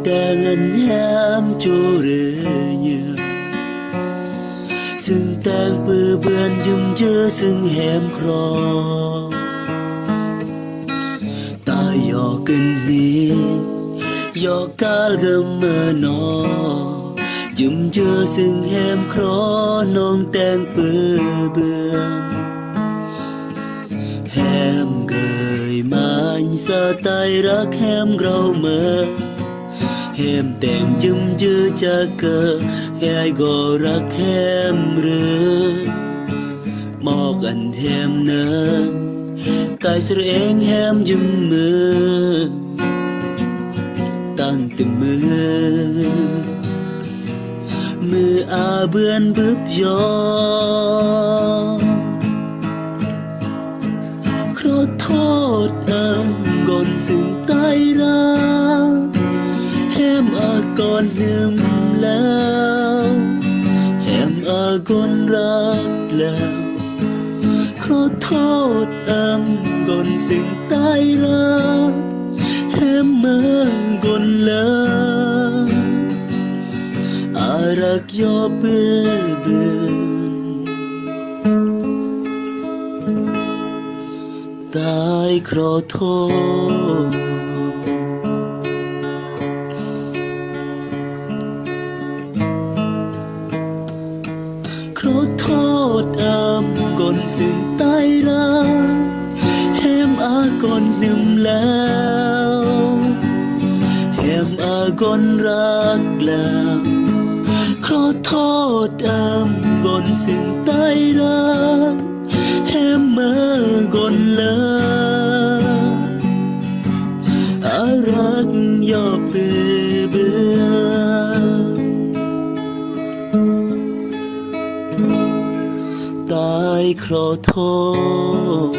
แต่เงินแฮมจูเรือซึ่งแต่งปือเบือนยุ่มเจอซึ่งแฮมครอตายยอกันนี้ยอกาลกำเมื่อนอยุ่มเจอซึ่งแฮมครอน้องแต่งปือเบือนแฮมเกยมันสะตายรักแฮมเราเมื่อแฮมแต่งยุ่มเจอจะเกิดให้ก็รักแฮมเรือมอกอันแฮมเนินกายเสรเองแฮมยุ่มมือตั้งแต่มืออาเบือนบึบยอขอโทษก่อนซึ่งตายรักแฮมอากอนลืมแล้วแฮมอากอนรักแล้วขอโทษก่อนซึ่งตายรักแฮมเมื่อกอนแล้วอารักยอเบื่อตายขอโทษขอโทษก่อนซึ่งตายรักแฮมอากอนนึมแล้วแฮมอากอนรักแล้วขอโทษก่อนซึ่งตายรักแฮมเมื่อกอนแล้วอารักยอเบื่อตายขอโทษ